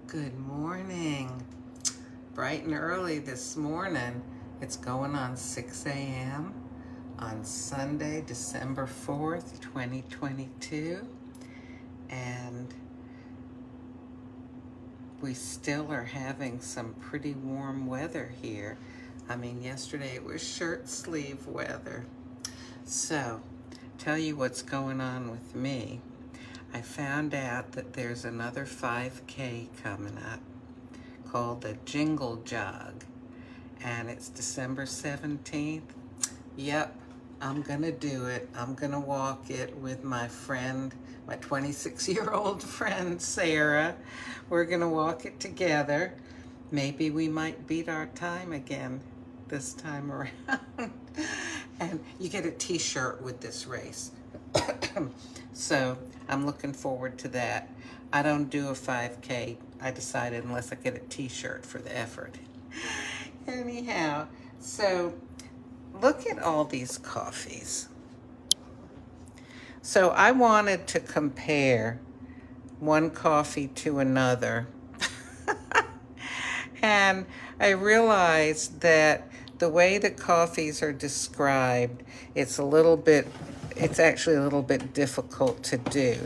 Good morning. Bright and early this morning. It's going on 6 a.m. on Sunday, December 4th, 2022. And we still are having some pretty warm weather here. I mean, yesterday it was shirt sleeve weather. So, tell you what's going on with me. I found out that there's another 5K coming up called the Jingle Jog, and it's December 17th. Yep, I'm gonna do it. I'm gonna walk it with my friend, my 26-year-old friend, Sarah. We're gonna walk it together. Maybe we might beat our time again this time around. And you get a t-shirt with this race. So I'm looking forward to that. I don't do a 5K, I decided, unless I get a t-shirt for the effort. Anyhow, so look at all these coffees. So I wanted to compare one coffee to another. And I realized that the way the coffees are described, it's actually a little bit difficult to do.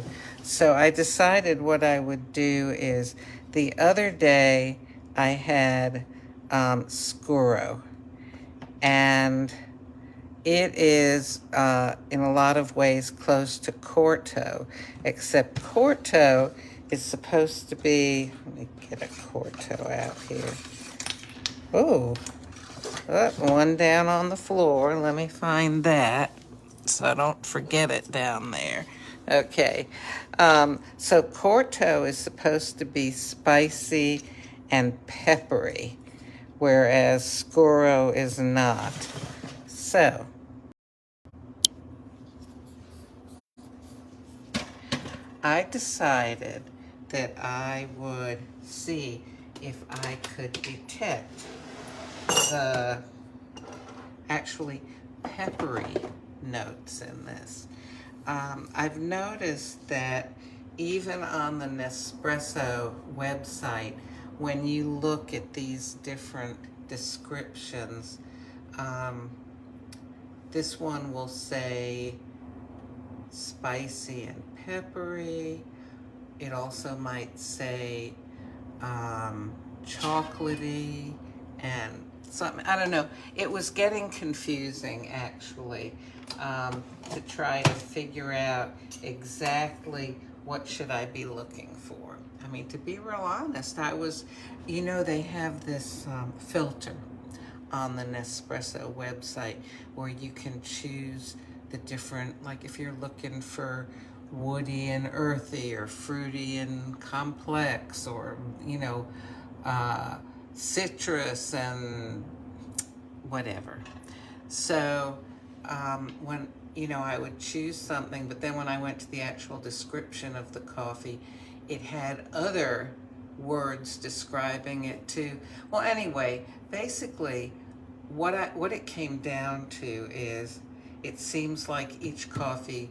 So I decided what I would do is, the other day I had Scuro, and it is in a lot of ways close to Corto, except Corto is supposed to be, let me get a Corto out here. Oh, one down on the floor. Let me find that so I don't forget it down there. Okay, so Corto is supposed to be spicy and peppery, whereas Scuro is not. So I decided that I would see if I could detect the actually peppery notes in this. I've noticed that even on the Nespresso website, when you look at these different descriptions, this one will say spicy and peppery. It also might say chocolatey and something, I don't know. It was getting confusing, actually, to try to figure out exactly what should I be looking for. I mean, to be real honest, I was, they have this filter on the Nespresso website where you can choose the different, like if you're looking for woody and earthy, or fruity and complex, or, citrus and whatever. So when, I would choose something, but then when I went to the actual description of the coffee, it had other words describing it too. Well, anyway, basically what it came down to is, it seems like each coffee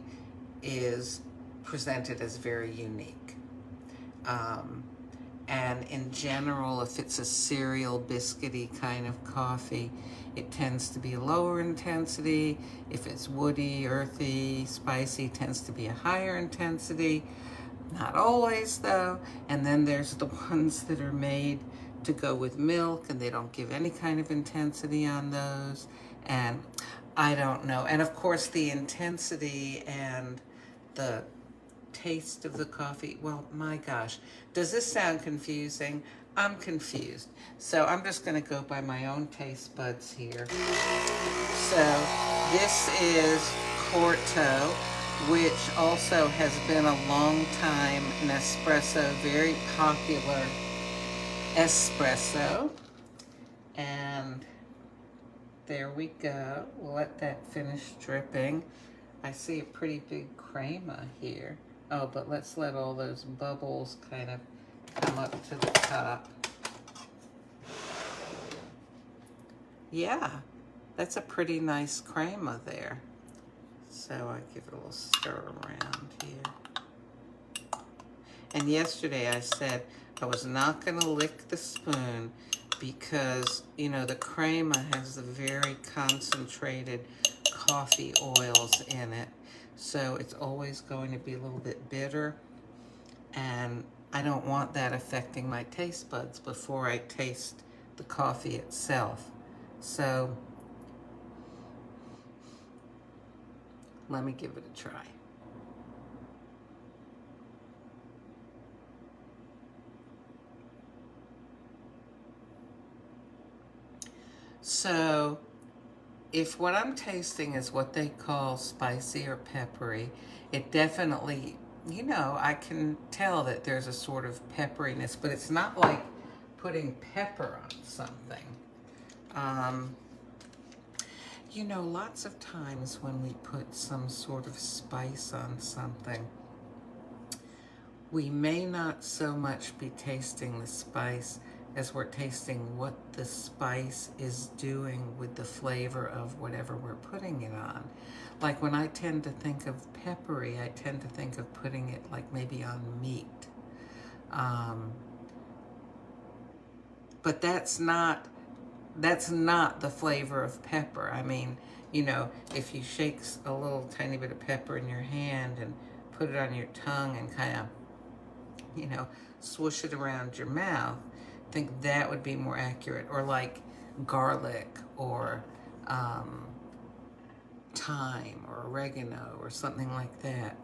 is presented as very unique. And in general, if it's a cereal biscuity kind of coffee, it tends to be lower intensity. If it's woody, earthy, spicy, it tends to be a higher intensity. Not always, though. And then there's the ones that are made to go with milk, and they don't give any kind of intensity on those. And I don't know. And of course, the intensity and the taste of the coffee, well, my gosh, does this sound confusing? I'm confused. So I'm just going to go by my own taste buds here. So this is Corto, which also has been a long time Nespresso, very popular espresso. And there we go. We'll let that finish dripping. I see a pretty big crema here. Oh, but let's let all those bubbles kind of come up to the top. Yeah, that's a pretty nice crema there. So I give it a little stir around here. And yesterday I said I was not going to lick the spoon because, you know, the crema has the very concentrated coffee oils in it. So it's always going to be a little bit bitter. And I don't want that affecting my taste buds before I taste the coffee itself. So let me give it a try. So if what I'm tasting is what they call spicy or peppery, it definitely, you know, I can tell that there's a sort of pepperiness, but it's not like putting pepper on something. You know, lots of times when we put some sort of spice on something, we may not so much be tasting the spice as we're tasting what the spice is doing with the flavor of whatever we're putting it on. Like when I tend to think of peppery, I tend to think of putting it like maybe on meat. But that's not the flavor of pepper. I mean, you know, if you shake a little tiny bit of pepper in your hand and put it on your tongue and kind of, you know, swoosh it around your mouth, I think that would be more accurate. Or like garlic or thyme or oregano or something like that.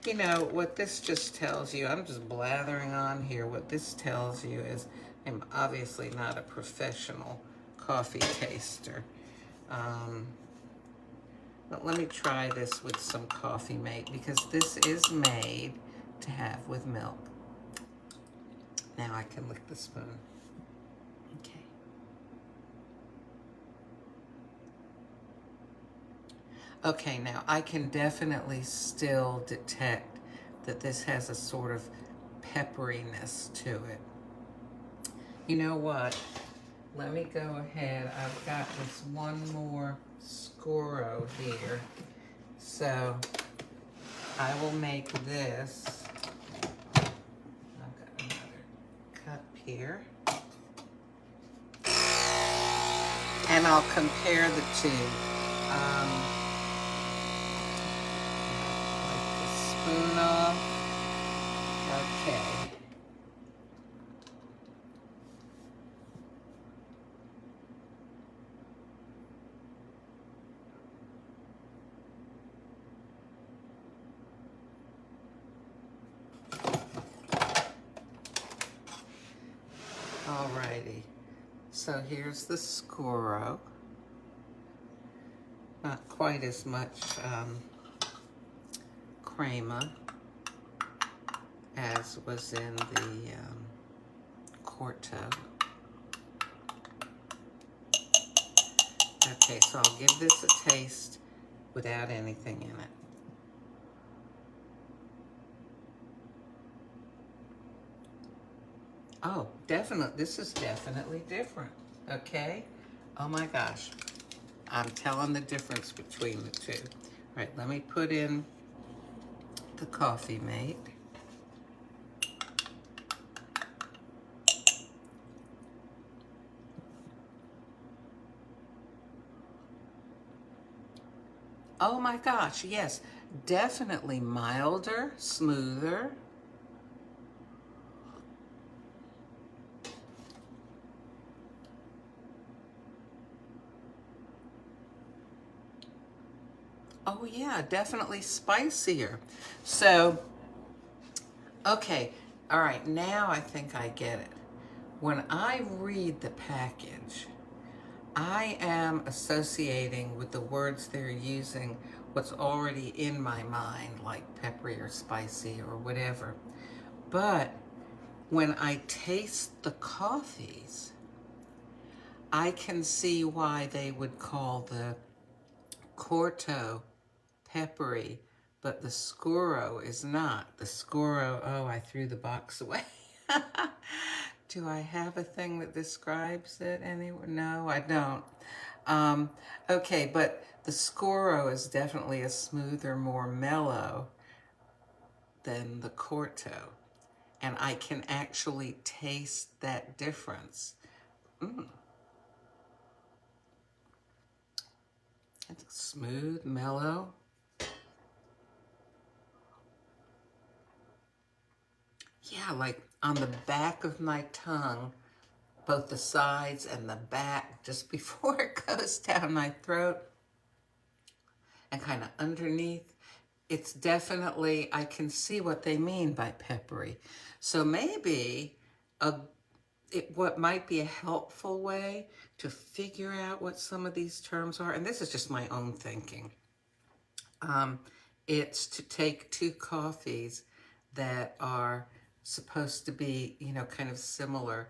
You know, what this just tells you, I'm just blathering on here, what this tells you is I'm obviously not a professional coffee taster. But let me try this with some Coffee Mate because this is made to have with milk. Now I can lick the spoon. Okay. Okay, now I can definitely still detect that this has a sort of pepperiness to it. You know what? Let me go ahead. I've got this one more Scuro here. So I will make this. I've got another cup here. And I'll compare the two. Wipe the spoon off. Okay. Alrighty. So here's the Scuro. Not quite as much crema as was in the Corto. Okay, so I'll give this a taste without anything in it. Oh, definitely, this is definitely different, okay? Oh my gosh, I'm telling the difference between the two. All right, let me put in the Coffee Mate. Oh my gosh, yes, definitely milder, smoother. Oh yeah, definitely spicier. So, okay, all right, now I think I get it. When I read the package, I am associating with the words they're using what's already in my mind, like peppery or spicy or whatever. But when I taste the coffees, I can see why they would call the Corto peppery, but the Scuro is not. The Scuro, oh, I threw the box away. Do I have a thing that describes it anywhere? No, I don't. Um, okay, but the Scuro is definitely a smoother, more mellow than the Corto. And I can actually taste that difference. Mm. It's smooth, mellow. Yeah, like on the back of my tongue, both the sides and the back, just before it goes down my throat and kind of underneath. It's definitely, I can see what they mean by peppery. So maybe what might be a helpful way to figure out what some of these terms are, and this is just my own thinking, it's to take two coffees that are supposed to be, kind of similar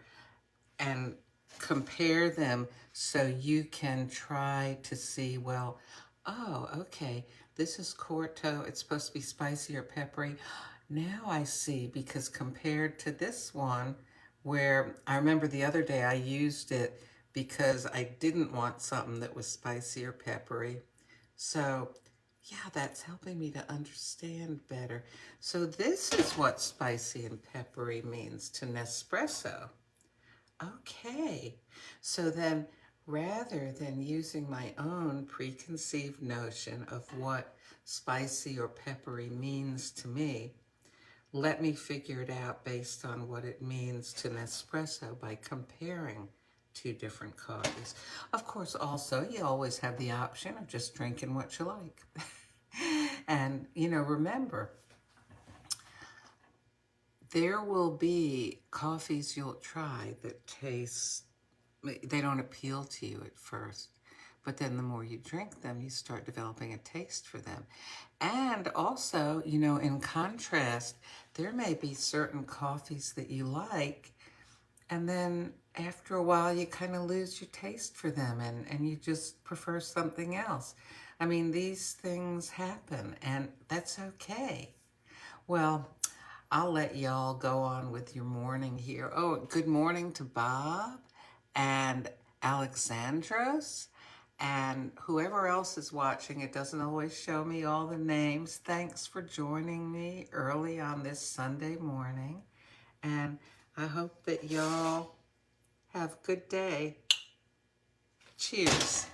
and compare them so you can try to see, well, oh, okay, this is Corto. It's supposed to be spicy or peppery. Now I see, because compared to this one, where I remember the other day I used it because I didn't want something that was spicy or peppery. So yeah, that's helping me to understand better. So this is what spicy and peppery means to Nespresso. Okay, so then rather than using my own preconceived notion of what spicy or peppery means to me, let me figure it out based on what it means to Nespresso by comparing two different coffees. Of course, also, you always have the option of just drinking what you like. And, remember, there will be coffees you'll try that they don't appeal to you at first. But then the more you drink them, you start developing a taste for them. And also, in contrast, there may be certain coffees that you like, and then after a while, you kind of lose your taste for them and you just prefer something else. I mean, these things happen, and that's okay. Well, I'll let y'all go on with your morning here. Oh, good morning to Bob and Alexandros and whoever else is watching. It doesn't always show me all the names. Thanks for joining me early on this Sunday morning. And I hope that y'all have a good day. Cheers.